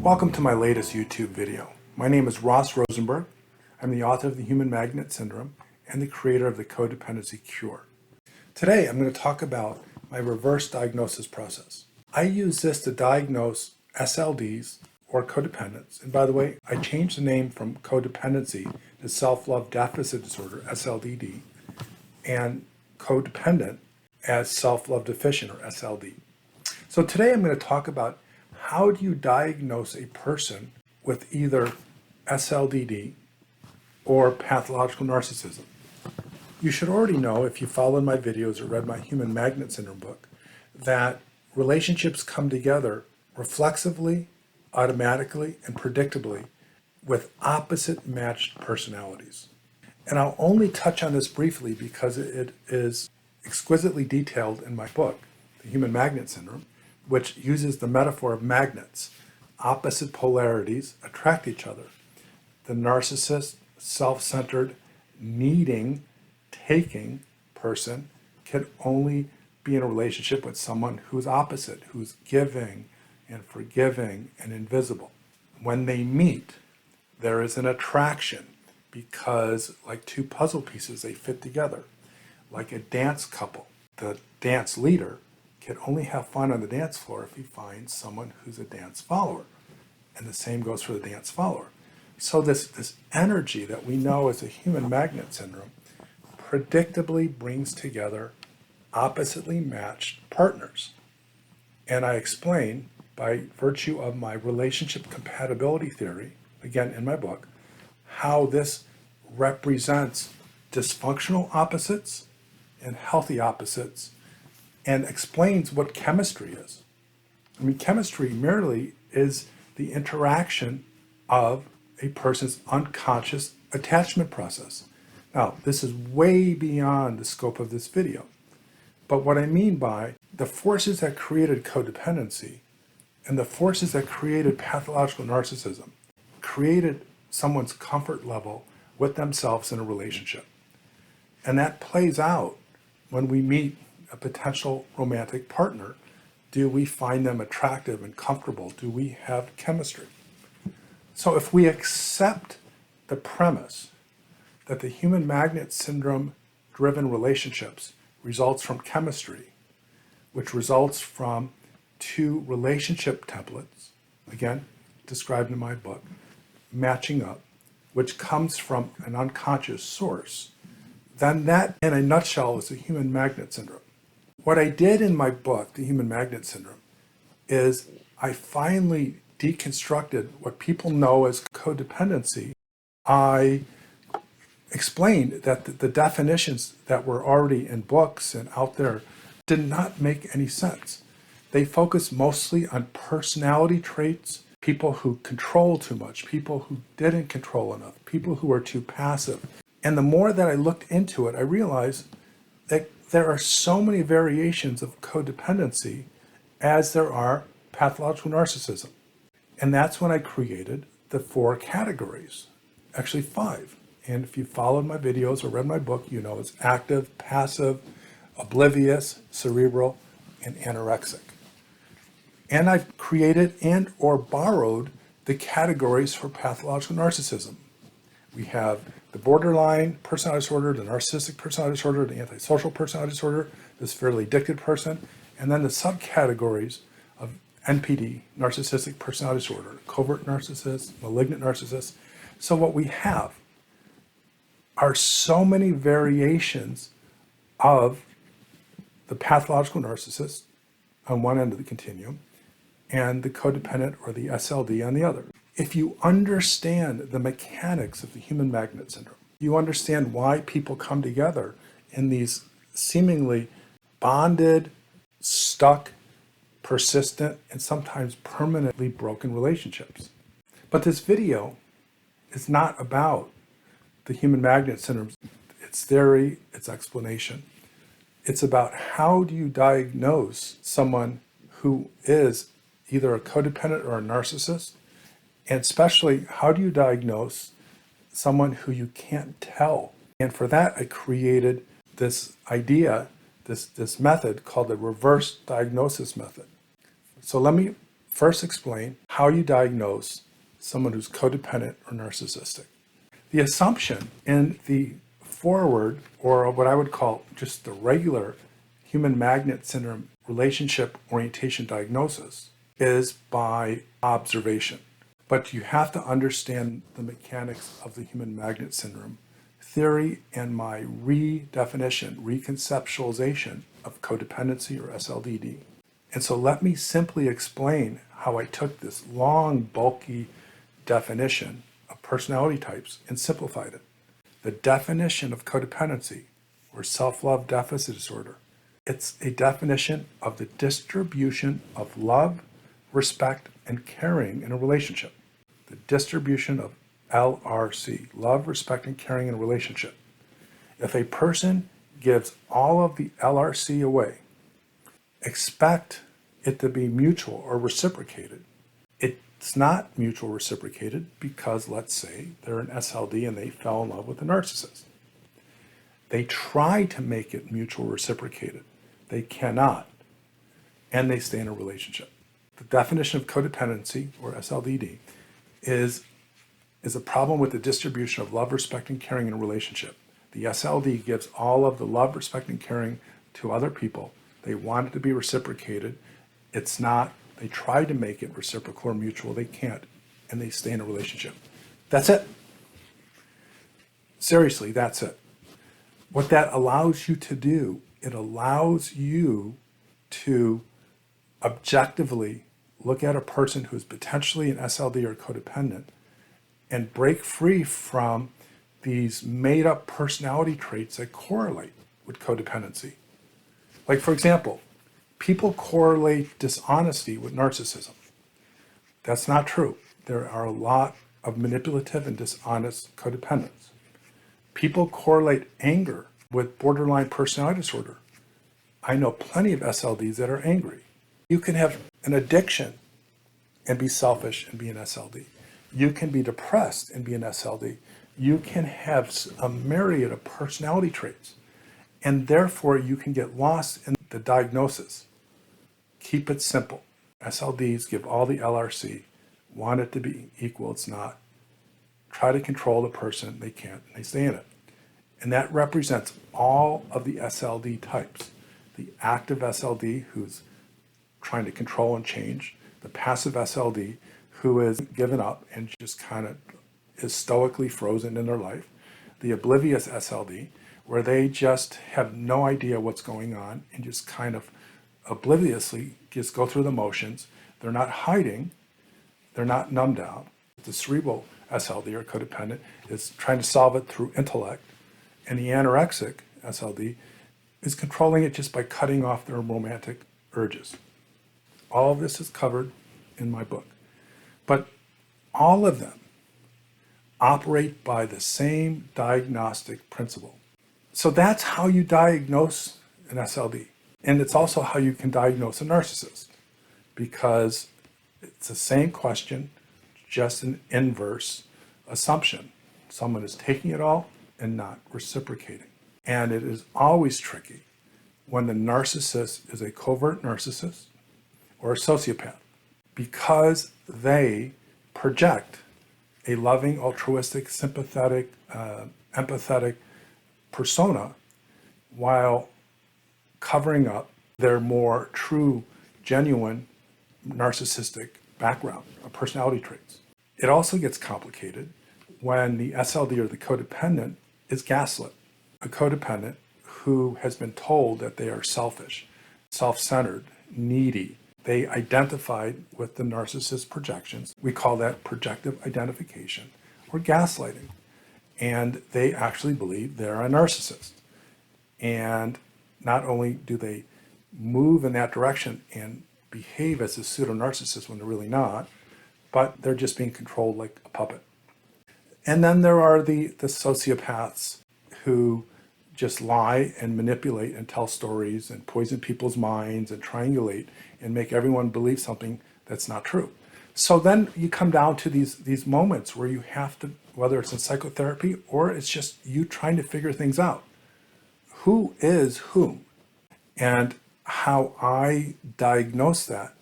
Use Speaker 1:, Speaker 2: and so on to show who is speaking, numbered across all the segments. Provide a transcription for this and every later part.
Speaker 1: Welcome to my latest YouTube video. My name is Rosenberg. I'm the author of The Human Magnet Syndrome and the creator of the Codependency Cure. Today I'm going to talk about my reverse diagnosis process. I use this to diagnose SLDs or codependents. And by the way, I changed the name from codependency to self-love deficit disorder, SLDD, and codependent as self-love deficient or SLD. So today I'm going to talk about how do you diagnose a person with either SLDD or pathological narcissism. You should already know, if you followed my videos or read my Human Magnet Syndrome book, that relationships come together reflexively, automatically, and predictably with opposite matched personalities. And I'll only touch on this briefly because it is exquisitely detailed in my book, The Human Magnet Syndrome, which uses the metaphor of magnets. Opposite polarities attract each other. The narcissist, self-centered, needing, taking person can only be in a relationship with someone who's opposite, who's giving and forgiving and invisible. When they meet, there is an attraction because, like two puzzle pieces, they fit together. Like a dance couple, the dance leader can only have fun on the dance floor if he finds someone who's a dance follower. And the same goes for the dance follower. So this energy that we know as a human magnet syndrome predictably brings together oppositely matched partners. And I explain, by virtue of my relationship compatibility theory, again in my book, how this represents dysfunctional opposites and healthy opposites, and explains what chemistry is. I mean, chemistry merely is the interaction of a person's unconscious attachment process. Now, this is way beyond the scope of this video. But what I mean by the forces that created codependency and the forces that created pathological narcissism created someone's comfort level with themselves in a relationship. And that plays out when we meet a potential romantic partner. Do we find them attractive and comfortable? Do we have chemistry? So if we accept the premise that the human magnet syndrome driven relationships results from chemistry, which results from two relationship templates, again described in my book, matching up, which comes from an unconscious source, then that in a nutshell is the human magnet syndrome. What I did in my book, The Human Magnet Syndrome, is I finally deconstructed what people know as codependency. I explained that the definitions that were already in books and out there did not make any sense. They focus mostly on personality traits, people who control too much, people who didn't control enough, people who are too passive. And the more that I looked into it, I realized that there are so many variations of codependency as there are pathological narcissism. And that's when I created the 4 categories, actually 5. And if you followed my videos or read my book, you know it's active, passive, oblivious, cerebral, and anorexic. And I've created and or borrowed the categories for pathological narcissism. We have the borderline personality disorder, the narcissistic personality disorder, the antisocial personality disorder, this fairly addicted person, and then the subcategories of NPD, narcissistic personality disorder, covert narcissist, malignant narcissist. So what we have are so many variations of the pathological narcissist on one end of the continuum and the codependent or the SLD on the other. If you understand the mechanics of the human magnet syndrome, you understand why people come together in these seemingly bonded, stuck, persistent, and sometimes permanently broken relationships. But this video is not about the human magnet syndrome, its theory, its explanation. It's about how do you diagnose someone who is either a codependent or a narcissist, and especially, how do you diagnose someone who you can't tell? And for that, I created this idea, this method called the reverse diagnosis method. So let me first explain how you diagnose someone who's codependent or narcissistic. The assumption in the forward, or what I would call just the regular human magnet syndrome relationship orientation diagnosis, is by observation. But you have to understand the mechanics of the human magnet syndrome theory and my reconceptualization of codependency or SLDD. And so let me simply explain how I took this long, bulky definition of personality types and simplified it. The definition of codependency, or self-love deficit disorder, it's a definition of the distribution of love, respect, and caring in a relationship. The distribution of LRC, love, respect, and caring in a relationship. If a person gives all of the LRC away, expect it to be mutual or reciprocated. It's not mutual reciprocated because, let's say, they're an SLD and they fell in love with a narcissist. They try to make it mutual reciprocated. They cannot, and they stay in a relationship. The definition of codependency, or SLDD, is a problem with the distribution of love, respect, and caring in a relationship. The SLD gives all of the love, respect, and caring to other people. They want it to be reciprocated. It's not. They try to make it reciprocal or mutual. They can't, and they stay in a relationship. That's it. Seriously, that's it. What that allows you to do, it allows you to objectively look at a person who's potentially an SLD or codependent and break free from these made-up personality traits that correlate with codependency. Like, for example, people correlate dishonesty with narcissism. That's not true. There are a lot of manipulative and dishonest codependents. People correlate anger with borderline personality disorder. I know plenty of SLDs that are angry. You can have an addiction and be selfish and be an SLD. You can be depressed and be an SLD. You can have a myriad of personality traits, and therefore you can get lost in the diagnosis. Keep it simple. SLDs give all the LRC, want it to be equal, it's not. Try to control the person, they can't, and they stay in it. And that represents all of the SLD types. The active SLD, who's trying to control and change. The passive SLD, who is given up and just kind of is stoically frozen in their life. The oblivious SLD, where they just have no idea what's going on and just kind of obliviously just go through the motions. They're not hiding. They're not numbed out. The cerebral SLD, or codependent, is trying to solve it through intellect. And the anorexic SLD is controlling it just by cutting off their romantic urges. All of this is covered in my book. But all of them operate by the same diagnostic principle. So that's how you diagnose an SLD. And it's also how you can diagnose a narcissist, because it's the same question, just an inverse assumption. Someone is taking it all and not reciprocating. And it is always tricky when the narcissist is a covert narcissist or a sociopath, because they project a loving, altruistic, sympathetic, empathetic persona while covering up their more true, genuine, narcissistic background or personality traits. It also gets complicated when the SLD, or the codependent, is gaslit. A codependent who has been told that they are selfish, self-centered, needy. They identified with the narcissist projections. We call that projective identification or gaslighting. And they actually believe they're a narcissist. And not only do they move in that direction and behave as a pseudo-narcissist when they're really not, but they're just being controlled like a puppet. And then there are the sociopaths who just lie and manipulate and tell stories and poison people's minds and triangulate and make everyone believe something that's not true. So then you come down to these moments where you have to, whether it's in psychotherapy or it's just you trying to figure things out. Who is whom? And how I diagnose that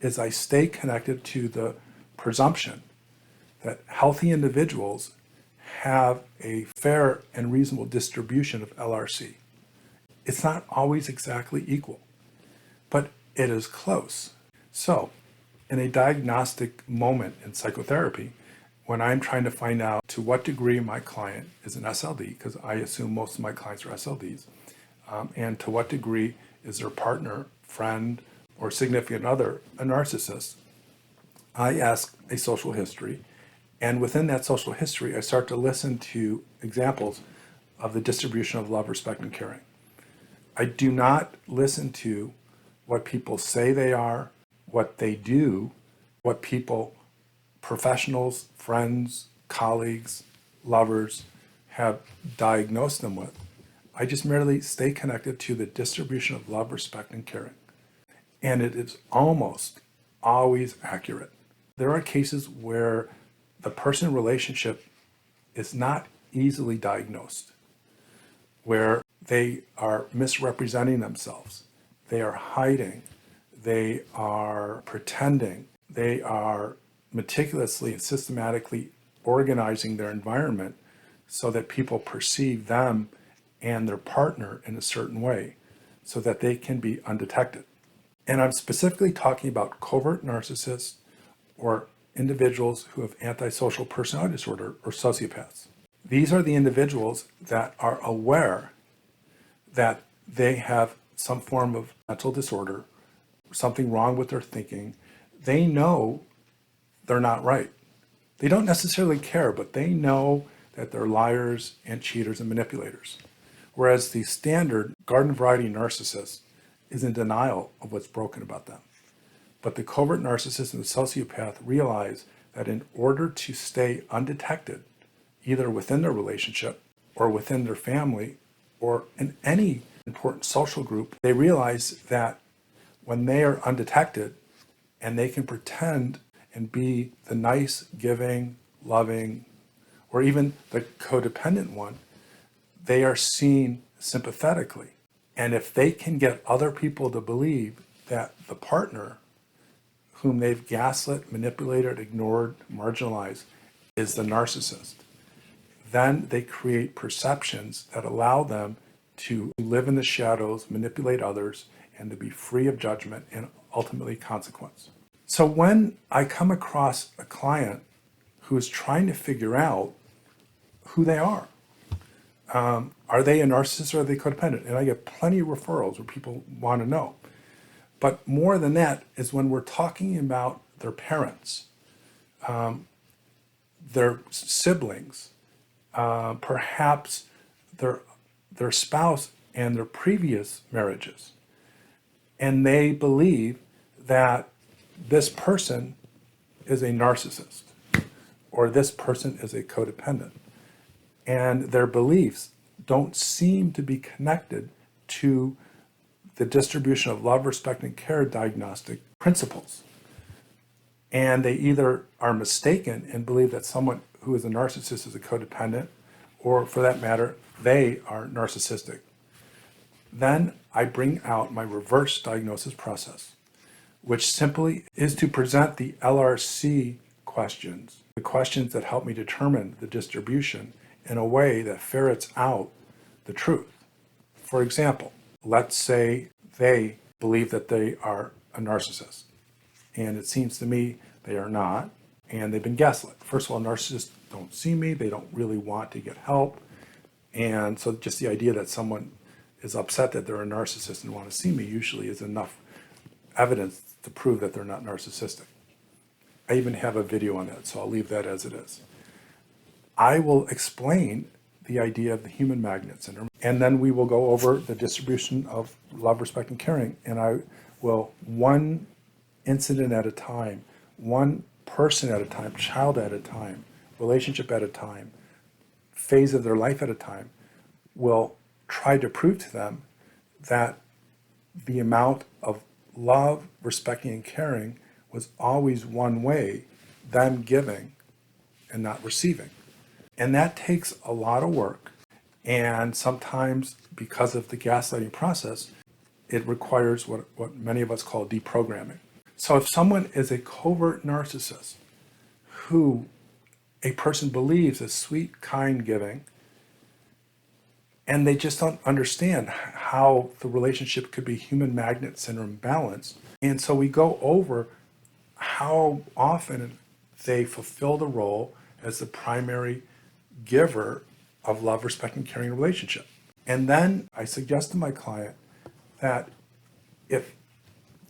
Speaker 1: is I stay connected to the presumption that healthy individuals have a fair and reasonable distribution of LRC. It's not always exactly equal, but it is close. So, in a diagnostic moment in psychotherapy, when I'm trying to find out to what degree my client is an SLD, because I assume most of my clients are SLDs, and to what degree is their partner, friend, or significant other a narcissist, I ask a social history. And within that social history, I start to listen to examples of the distribution of love, respect, and caring. I do not listen to what people say they are, what they do, what people, professionals, friends, colleagues, lovers, have diagnosed them with. I just merely stay connected to the distribution of love, respect, and caring. And it is almost always accurate. There are cases where the person relationship is not easily diagnosed, where they are misrepresenting themselves, they are hiding, they are pretending, they are meticulously and systematically organizing their environment so that people perceive them and their partner in a certain way so that they can be undetected. And I'm specifically talking about covert narcissists or individuals who have antisocial personality disorder or sociopaths. These are the individuals that are aware that they have some form of mental disorder, something wrong with their thinking. They know they're not right. They don't necessarily care, but they know that they're liars and cheaters and manipulators. Whereas the standard garden variety narcissist is in denial of what's broken about them. But the covert narcissist and the sociopath realize that in order to stay undetected, either within their relationship or within their family or in any important social group, they realize that when they are undetected and they can pretend and be the nice, giving, loving, or even the codependent one, they are seen sympathetically. And if they can get other people to believe that the partner whom they've gaslit, manipulated, ignored, marginalized is the narcissist, then they create perceptions that allow them to live in the shadows, manipulate others, and to be free of judgment and ultimately consequence. So when I come across a client who is trying to figure out who they are they a narcissist or are they codependent? And I get plenty of referrals where people want to know. But more than that is when we're talking about their parents, their siblings, perhaps their spouse and their previous marriages. And they believe that this person is a narcissist or this person is a codependent. And their beliefs don't seem to be connected to the distribution of love, respect, and care diagnostic principles. And they either are mistaken and believe that someone who is a narcissist is a codependent, or for that matter, they are narcissistic. Then I bring out my reverse diagnosis process, which simply is to present the LRC questions, the questions that help me determine the distribution in a way that ferrets out the truth. For example, let's say they believe that they are a narcissist, and it seems to me they are not, and they've been gaslit. First of all, narcissists don't see me, they don't really want to get help, and so just the idea that someone is upset that they're a narcissist and want to see me usually is enough evidence to prove that they're not narcissistic. I even have a video on that, so I'll leave that as it is. I will explain the idea of the human magnet syndrome, and then we will go over the distribution of love, respect, and caring, and I will, one incident at a time, one person at a time, child at a time, relationship at a time, phase of their life at a time, will try to prove to them that the amount of love, respecting, and caring was always one way, them giving and not receiving. And that takes a lot of work. And sometimes, because of the gaslighting process, it requires what many of us call deprogramming. So if someone is a covert narcissist who a person believes is sweet, kind, giving, and they just don't understand how the relationship could be human magnet syndrome balanced. And so we go over how often they fulfill the role as the primary giver of love, respect, and caring relationship. And then I suggest to my client that if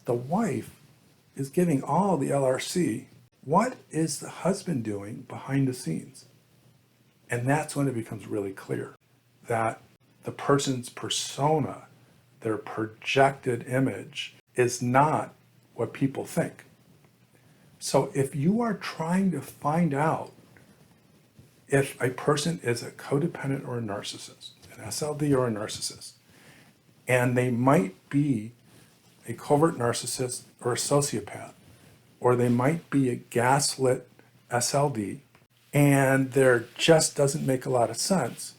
Speaker 1: the wife is giving all the LRC, what is the husband doing behind the scenes? And that's when it becomes really clear that the person's persona, their projected image, is not what people think. So if you are trying to find out if a person is a codependent or a narcissist, an SLD or a narcissist, and they might be a covert narcissist or a sociopath, or they might be a gaslit SLD, and there just doesn't make a lot of sense,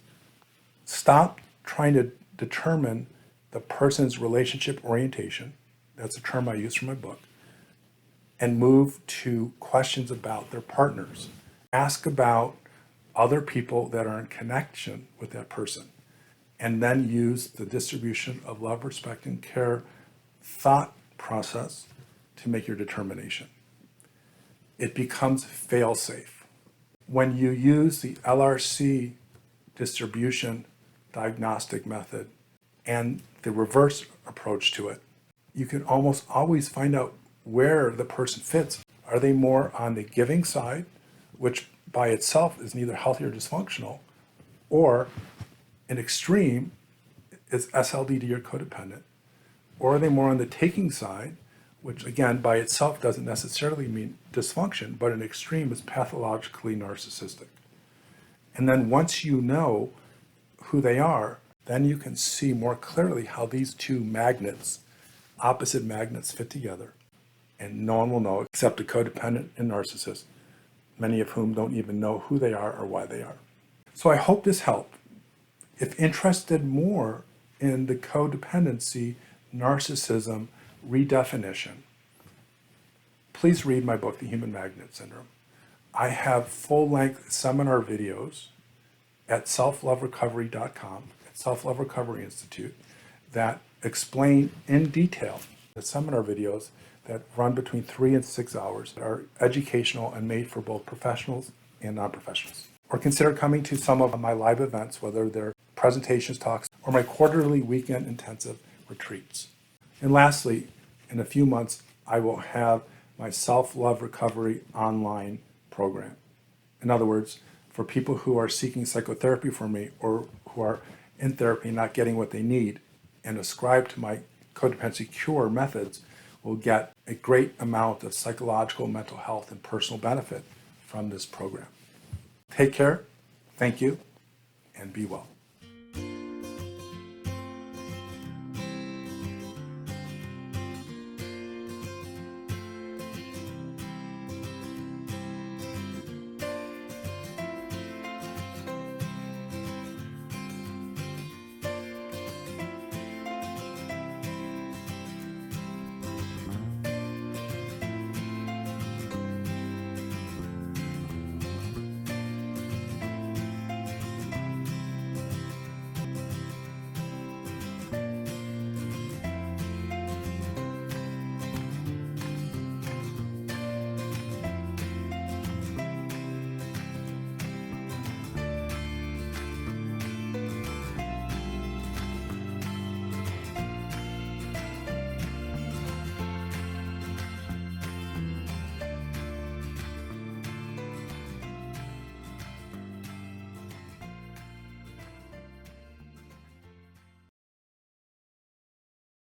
Speaker 1: stop trying to determine the person's relationship orientation. That's a term I use from my book. And move to questions about their partners. Ask about other people that are in connection with that person. And then use the distribution of love, respect, and care thought process to make your determination. It becomes fail-safe. When you use the LRC distribution diagnostic method and the reverse approach to it, you can almost always find out where the person fits. Are they more on the giving side, which by itself is neither healthy or dysfunctional, or an extreme is SLDD or codependent, or are they more on the taking side, which again by itself doesn't necessarily mean dysfunction, but an extreme is pathologically narcissistic. And then once you know who they are, then you can see more clearly how these two magnets, opposite magnets, fit together. And no one will know except a codependent and narcissist, many of whom don't even know who they are or why they are. So I hope this helped. If interested more in the codependency, narcissism redefinition, please read my book, The Human Magnet Syndrome. I have full-length seminar videos at selfloverecovery.com, at Self-Love Recovery Institute, that explain in detail the seminar videos that run between 3 and 6 hours, that are educational and made for both professionals and non-professionals. Or consider coming to some of my live events, whether they're presentations, talks, or my quarterly weekend intensive retreats. And lastly, in a few months, I will have my Self-Love Recovery online program. In other words, for people who are seeking psychotherapy from me or who are in therapy not getting what they need and ascribe to my codependency cure methods, will get a great amount of psychological, mental health, and personal benefit from this program. Take care, thank you, and be well.